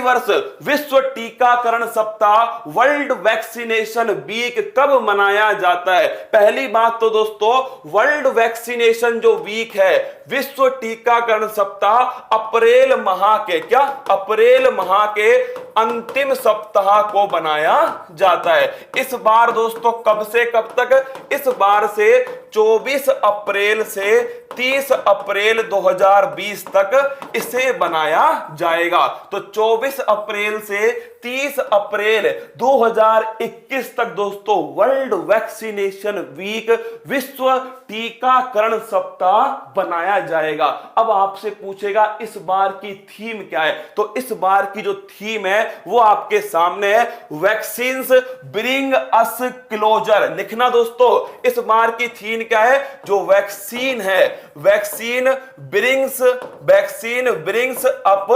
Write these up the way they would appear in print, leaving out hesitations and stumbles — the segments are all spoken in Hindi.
प्रतिवर्ष विश्व टीकाकरण सप्ताह वर्ल्ड वैक्सीनेशन वीक कब मनाया जाता है? पहली बात तो दोस्तों, वर्ल्ड वैक्सीनेशन जो वीक है, विश्व टीकाकरण सप्ताह अप्रैल माह के अप्रैल माह के अंतिम सप्ताह को बनाया जाता है। इस बार दोस्तों कब से कब तक? इस बार से 24 अप्रैल से 30 अप्रैल 2020 तक इसे बनाया जाएगा। तो 24 अप्रैल से 30 अप्रैल 2021 तक दोस्तों वर्ल्ड वैक्सीनेशन वीक, विश्व टीकाकरण सप्ताह बनाया जाएगा। अब आपसे पूछेगा इस बार की थीम क्या है? तो इस बार की जो थीम है वो आपके सामने है, वैक्सीन्स ब्रिंग अस क्लोजर। लिखना दोस्तों, इस बार की थीम क्या है? जो वैक्सीन है, वैक्सीन ब्रिंग्स अप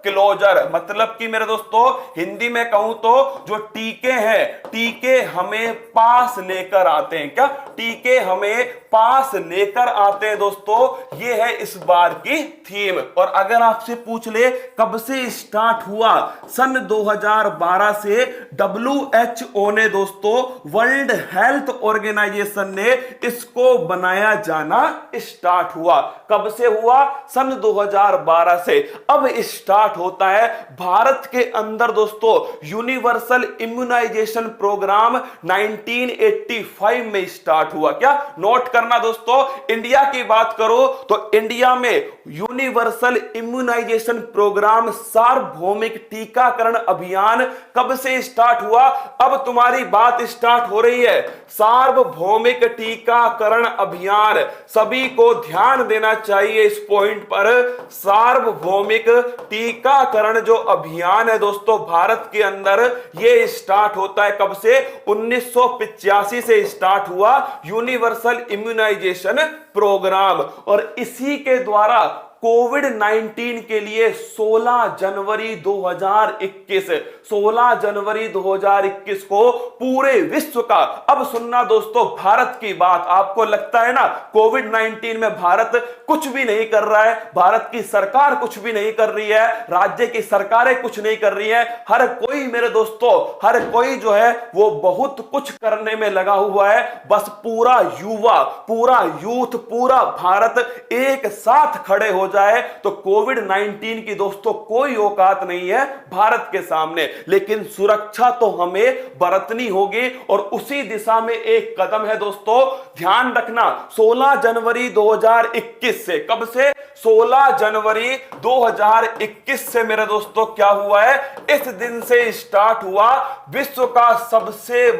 क्लोजर। मतलब कि मेरे दोस्तों हिंदी में कहूं तो जो टीके हैं, टीके हमें पास लेकर आते हैं। क्या? टीके हमें पास लेकर आते हैं दोस्तों, ये है इस बार की थीम। और अगर आपसे पूछ ले कब से स्टार्ट हुआ? सन 2012 से WHO ने दोस्तों, वर्ल्ड हेल्थ ऑर्गेनाइजेशन ने इसको बनाया जाना स्टार्ट हुआ। कब से हुआ? सन 2012 से। अब स्टार्ट होता है भारत के अंदर दोस्तों यूनिवर्सल इम्यूनाइजेशन प्रोग्राम 1985 में स्टार्ट हुआ। क्या? नोट करना दोस्तों, इंडिया की बात करो तो इंडिया में यूनिवर्सल इम्यूनाइजेशन प्रोग्राम, सार्वभौमिक टीकाकरण अभियान कब से स्टार्ट हुआ? अब तुम्हारी बात स्टार्ट हो रही है। सार्वभौमिक टीकाकरण अभियान, सभी को ध्यान देना चाहिए इस पॉइंट पर। सार्वभौमिक टीकाकरण जो अभियान है दोस्तों भारत के अंदर, ये स्टार्ट होता है कब से? 1985 से स्टार्ट हुआ यूनिवर्सल इम्यूनाइजेशन प्रोग्राम। और इसी के द्वारा कोविड-19 के लिए 16 जनवरी 2021 को पूरे विश्व का, अब सुनना दोस्तों भारत की बात। आपको लगता है ना कोविड-19 में भारत कुछ भी नहीं कर रहा है, भारत की सरकार कुछ भी नहीं कर रही है, राज्य की सरकारें कुछ नहीं कर रही है। हर कोई मेरे दोस्तों, हर कोई जो है वो बहुत कुछ करने में लगा हुआ है। बस पूरा युवा, पूरा यूथ, पूरा भारत एक साथ खड़े हो जाए तो कोविड-19 की दोस्तों कोई औकात नहीं है भारत के सामने। लेकिन सुरक्षा तो हमें बरतनी होगी और उसी दिशा में एक कदम है दोस्तों, ध्यान रखना। 16 जनवरी 2021 से, कब से? 16 जनवरी 2021 से मेरे दोस्तों क्या हुआ है? इस दिन से स्टार्ट हुआ विश्व का सबसे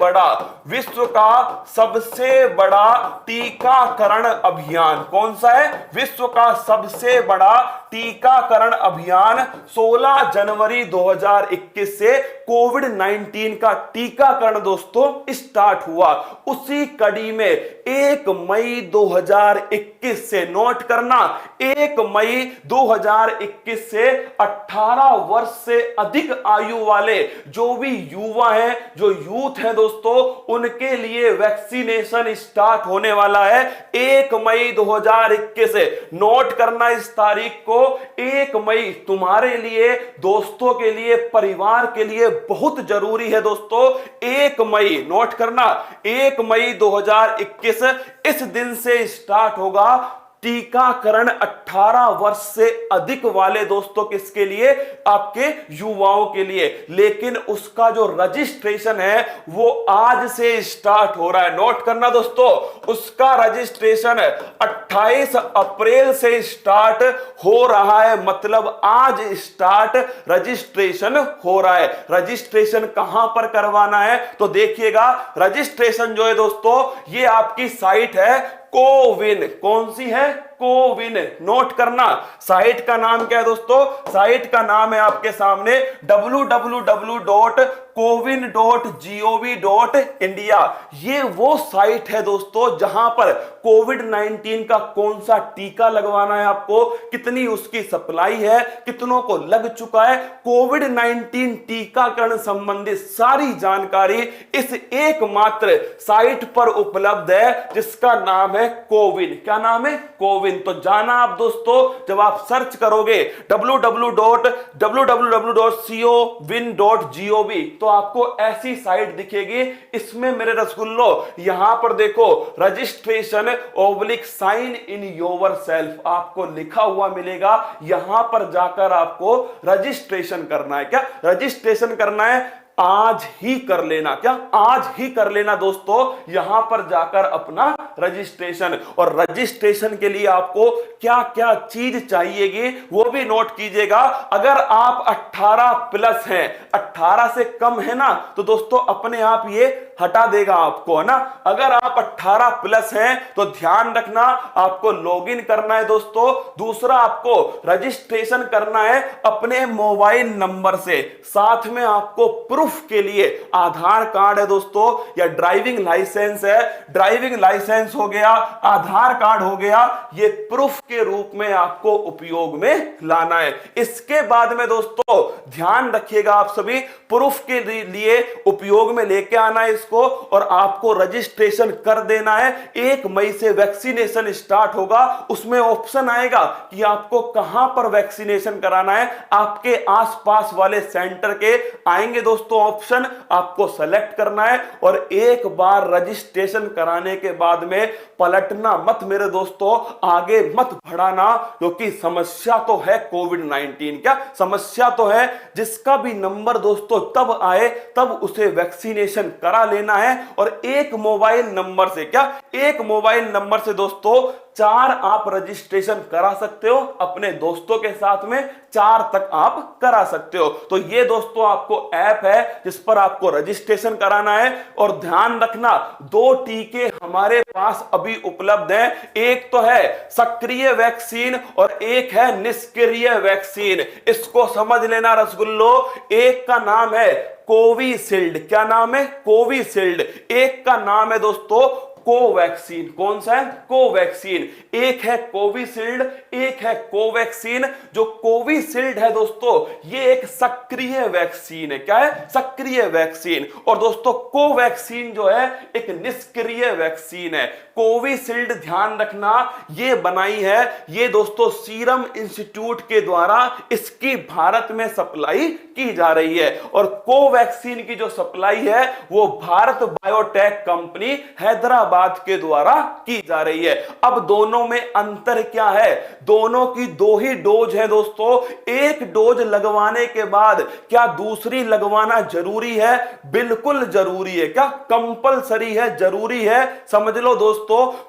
बड़ा टीकाकरण अभियान। कौन सा है? विश्व का सबसे बड़ा टीकाकरण अभियान 16 जनवरी 2021 से कोविड-19 का टीकाकरण दोस्तों स्टार्ट हुआ। उसी कड़ी में 1 मई 2021 से, नोट करना, 1 मई 2021 से 18 वर्ष से अधिक आयु वाले जो भी युवा हैं, जो यूथ हैं दोस्तों, उनके लिए वैक्सीनेशन स्टार्ट होने वाला है 1 मई 2021 से। नोट करना इस तारीख को, 1 मई तुम्हारे लिए, दोस्तों के लिए, परिवार के लिए बहुत जरूरी है दोस्तों। 1 मई, नोट करना, 1 मई 2021 इस दिन से स्टार्ट होगा टीकाकरण 18 वर्ष से अधिक वाले दोस्तों, किसके लिए? आपके युवाओं के लिए। लेकिन उसका जो रजिस्ट्रेशन है वो आज से स्टार्ट हो रहा है। नोट करना दोस्तों, उसका रजिस्ट्रेशन 28 अप्रैल से स्टार्ट हो रहा है। मतलब आज स्टार्ट रजिस्ट्रेशन हो रहा है। रजिस्ट्रेशन कहां पर करवाना है? तो देखिएगा, रजिस्ट्रेशन जो है दोस्तों, ये आपकी साइट है कोविन। कौन सी है? कोविन। नोट करना, साइट का नाम क्या है दोस्तों? साइट का नाम है आपके सामने www.cowin.gov.india। ये वो साइट है दोस्तों जहां पर कोविड-19 का कौन सा टीका लगवाना है आपको, कितनी उसकी सप्लाई है, कितनों को लग चुका है, कोविड-19 टीकाकरण संबंधित सारी जानकारी इस एकमात्र साइट पर उपलब्ध है जिसका नाम है कोविन। क्या नाम है? कोविन। कोविन। तो जाना आप दोस्तों, जब आप सर्च करोगे www.covin.gov तो आपको ऐसी साइट दिखेगी। इसमें मेरे रसगुल्लो यहां पर देखो registration oblique sign in yourself आपको लिखा हुआ मिलेगा। यहां पर जाकर आपको रजिस्ट्रेशन करना है। क्या रजिस्ट्रेशन करना है? आज ही कर लेना। क्या आज ही कर लेना दोस्तों, यहां पर जाकर अपना रजिस्ट्रेशन। और रजिस्ट्रेशन के लिए आपको क्या क्या चीज चाहिएगी वो भी नोट कीजिएगा। अगर आप 18 प्लस हैं, 18 से कम है ना, तो दोस्तों अपने आप ये हटा देगा आपको, है ना। अगर आप 18 प्लस हैं तो ध्यान रखना आपको लॉगिन करना है दोस्तों। दूसरा आपको रजिस्ट्रेशन करना है अपने मोबाइल नंबर से। साथ में आपको प्रूफ के लिए आधार कार्ड है दोस्तों, या ड्राइविंग लाइसेंस है। ड्राइविंग लाइसेंस हो गया, आधार कार्ड हो गया, ये प्रूफ के रूप में आपको उपयोग में लाना है। इसके बाद में दोस्तों ध्यान रखिएगा आप सभी, प्रूफ के लिए उपयोग में लेके आना है इसको, और आपको रजिस्ट्रेशन कर देना है। 1 मई से वैक्सीनेशन स्टार्ट होगा। उसमें ऑप्शन आएगा कि आपको कहां पर वैक्सीनेशन कराना है। आपके आसपास वाले सेंटर के आएंगे दोस्तों ऑप्शन, आपको सेलेक्ट करना है। और एक बार रजिस्ट्रेशन कराने के बाद में पलटना मत मेरे दोस्तों, आगे मत बढ़ाना, क्योंकि समस्या तो है कोविड-19। क्या समस्या तो है। जिसका भी नंबर दोस्तों तब आए तब उसे वैक्सीनेशन करा लेना है। और एक मोबाइल नंबर से, क्या एक मोबाइल नंबर से दोस्तों 4 आप रजिस्ट्रेशन करा सकते हो। अपने दोस्तों के साथ में 4 तक आप करा सकते हो। तो ये दोस्तों आपको ऐप है जिस पर आपको रजिस्ट्रेशन कराना है। और ध्यान रखना 2 टीके हमारे पास अभी उपलब्ध हैं। एक तो है सक्रिय वैक्सीन और एक है निष्क्रिय वैक्सीन। इसको समझ लेना रसगुल्लो। एक का नाम है कोविशील्ड। क्या नाम है? कोविशील्ड। एक का नाम है दोस्तों कोवैक्सीन। कौन सा है? कोवैक्सीन। एक है कोविशील्ड, एक है कोवैक्सीन। जो कोविशील्ड है दोस्तों ये एक सक्रिय वैक्सीन है। क्या है? सक्रिय वैक्सीन। और दोस्तों कोवैक्सीन जो है एक निष्क्रिय वैक्सीन है। कोविशील्ड ध्यान रखना ये बनाई है, ये दोस्तों सीरम इंस्टीट्यूट के द्वारा इसकी भारत में सप्लाई की जा रही है। और कोवैक्सीन की जो सप्लाई है वो भारत बायोटेक कंपनी हैदराबाद के द्वारा की जा रही है। अब दोनों में अंतर क्या है? दोनों की 2 ही डोज है दोस्तों। एक डोज लगवाने के बाद क्या दूसरी लगवाना जरूरी है? बिल्कुल जरूरी है। क्या कंपलसरी है, जरूरी है। समझ लो दोस्तों,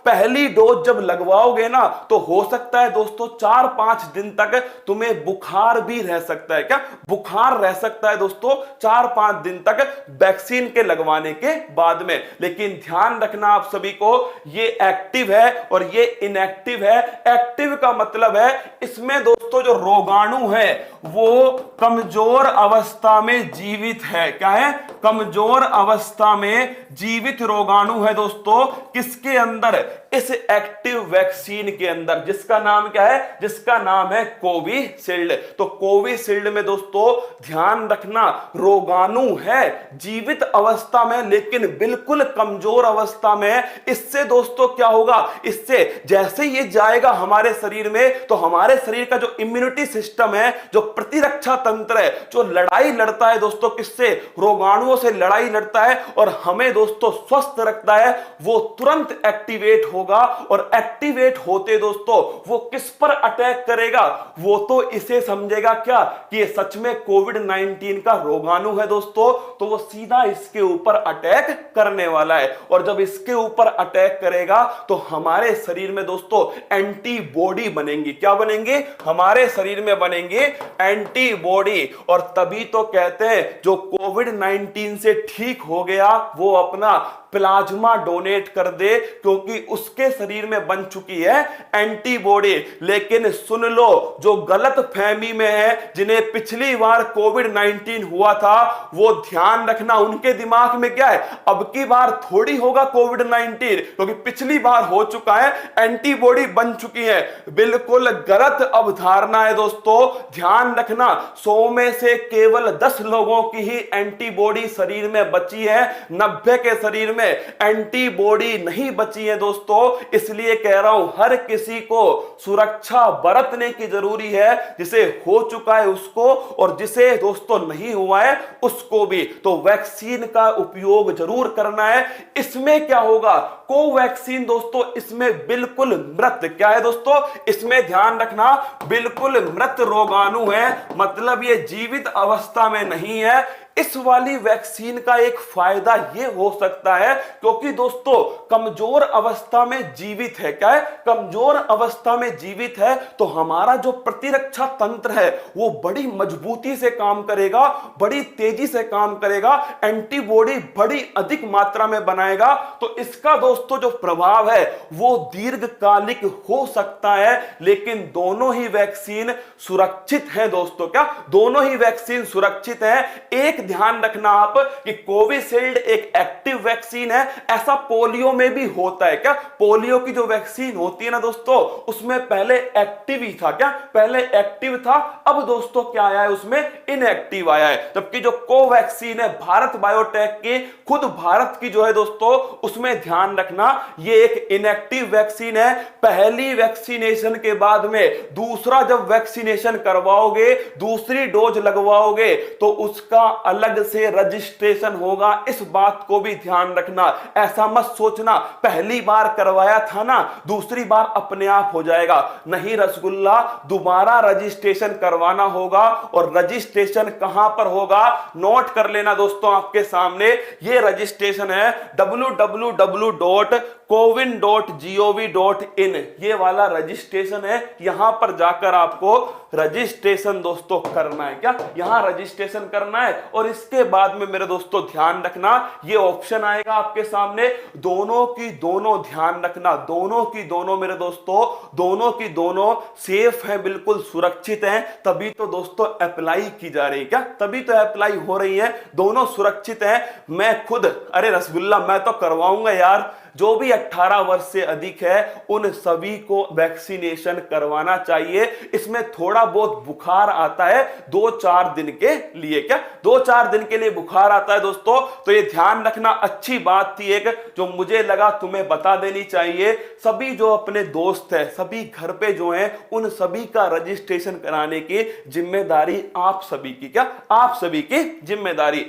पहली डोज जब लगवाओगे ना तो हो सकता है दोस्तों 4-5 दिन तक तुम्हें बुखार भी रह सकता है। क्या बुखार रह सकता है दोस्तों 4-5 दिन तक वैक्सीन के लगवाने के बाद में। लेकिन ध्यान रखना आप सभी को, ये एक्टिव है और ये इनएक्टिव है। एक्टिव का मतलब है इसमें दोस्तों जो रोगाणु है वो कमजोर अवस्था में जीवित है। क्या है? कमजोर अवस्था में जीवित रोगाणु है दोस्तों। किसके अंदर? इस एक्टिव वैक्सीन के अंदर, जिसका नाम क्या है? जिसका नाम है कोविशील्ड। तो कोविशील्ड में दोस्तों ध्यान रखना रोगाणु है जीवित अवस्था में लेकिन बिल्कुल कमजोर अवस्था में। इससे दोस्तों क्या होगा? इससे जैसे ये जाएगा हमारे शरीर में तो हमारे शरीर का जो इम्यूनिटी सिस्टम है, जो प्रतिरक्षा तंत्र है, जो लड़ाई लड़ता है दोस्तों किससे? रोगाणुओं से लड़ाई लड़ता है और हमें दोस्तों स्वस्थ रखता है, वो तुरंत एक्टिवेट होगा। और एक्टिवेट होते दोस्तों वो किस पर अटैक करेगा? वो तो इसे समझेगा क्या कि ये सच में कोविड-19 का रोगाणु है दोस्तों, तो वो सीधा इसके ऊपर अटैक करने वाला है। और जब इसके ऊपर अटैक करेगा तो हमारे शरीर में दोस्तों एंटीबॉडी बनेंगी। क्या बनेंगे? हमारे शरीर में बनेंगे एंटीबॉडी। और तभी तो कहते हैं जो कोविड-19 से ठीक हो गया वो अपना प्लाज्मा डोनेट कर दे, क्योंकि उसके शरीर में बन चुकी है एंटीबॉडी। लेकिन सुन लो, जो गलत फहमी में है, जिन्हें पिछली बार कोविड-19 हुआ था, वो ध्यान रखना उनके दिमाग में क्या है? अब की बार थोड़ी होगा कोविड-19, क्योंकि पिछली बार हो चुका है, एंटीबॉडी बन चुकी है। बिल्कुल गलत अवधारणा है दोस्तों। ध्यान रखना 100 में से केवल 10 लोगों की ही एंटीबॉडी शरीर में बची है। 90 के शरीर में में एंटीबॉडी नहीं बची है दोस्तों, इसलिए कह रहा हूं हर किसी को सुरक्षा बरतने की जरूरी है, जिसे हो चुका है उसको और जिसे दोस्तों नहीं हुआ है उसको भी। तो वैक्सीन का उपयोग जरूर करना है। इसमें क्या होगा, कोवैक्सीन दोस्तों इसमें बिल्कुल मृत, क्या है दोस्तों, इसमें ध्यान रखना बिल्कुल मृत रोगाणु है, मतलब ये जीवित अवस्था में नहीं है। इस वाली वैक्सीन का एक फायदा ये हो सकता है क्योंकि दोस्तों कमजोर अवस्था में जीवित है, क्या है, कमजोर अवस्था में जीवित है, तो हमारा जो प्रतिरक्षा तंत्र है वो बड़ी मजबूती से काम करेगा, बड़ी तेजी से काम करेगा, एंटीबॉडी बड़ी अधिक मात्रा में बनाएगा। तो इसका दोस्तों जो प्रभाव है वो दीर्घकालिक हो सकता है, लेकिन दोनों ही वैक्सीन सुरक्षित है दोस्तों, क्या दोनों ही वैक्सीन सुरक्षित है। एक ध्यान रखना आप कि कोविशील्ड एक एक्टिव वैक्सीन है, ऐसा पोलियो में भी होता है, क्या पोलियो की जो वैक्सीन होती है ना दोस्तों उसमें पहले एक्टिव ही था, क्या पहले एक्टिव था, अब दोस्तों क्या आया है उसमें इनएक्टिव आया है। जबकि जो कोवैक्सीन है भारत बायोटेक की, खुद भारत की जो है दोस्तों उसमें ध्यान रखना ये एक इनएक्टिव वैक्सीन है। पहली वैक्सीनेशन के बाद में दूसरा जब वैक्सीनेशन करवाओगे, दूसरी डोज लगवाओगे तो उसका अलग से रजिस्ट्रेशन होगा, इस बात को भी ध्यान रखना। ऐसा मत सोचना पहली बार करवाया था ना दूसरी बार अपने आप हो जाएगा, नहीं रसगुल्ला, दोबारा रजिस्ट्रेशन करवाना होगा। और रजिस्ट्रेशन कहां पर होगा, नोट कर लेना दोस्तों, आपके सामने ये रजिस्ट्रेशन है www.cowin.gov.in, ये वाला रजिस्ट्रेशन है, यहां पर जाकर आपको रजिस्ट्रेशन दोस्तों करना है, क्या यहां रजिस्ट्रेशन करना है। और इसके बाद में मेरे दोस्तों ध्यान रखना ये ऑप्शन आएगा आपके सामने, दोनों की दोनों, ध्यान रखना दोनों की दोनों मेरे दोस्तों, दोनों की दोनों सेफ है, बिल्कुल सुरक्षित है, तभी तो दोस्तों अप्लाई की जा रही है, क्या तभी तो अप्लाई हो रही है, दोनों सुरक्षित है। मैं खुद, अरे रसगुल्ला मैं तो करवाऊंगा यार, जो भी 18 वर्ष से अधिक है उन सभी को वैक्सीनेशन करवाना चाहिए। इसमें थोड़ा बहुत बुखार आता है 2-4 दिन के लिए, क्या 2-4 दिन के लिए बुखार आता है दोस्तों, तो ये ध्यान रखना। अच्छी बात थी एक जो मुझे लगा तुम्हें बता देनी चाहिए, सभी जो अपने दोस्त है सभी घर पे जो हैं उन सभी का रजिस्ट्रेशन कराने की जिम्मेदारी आप सभी की, क्या आप सभी की जिम्मेदारी।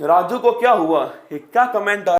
राजू को क्या हुआ, क्या कमेंट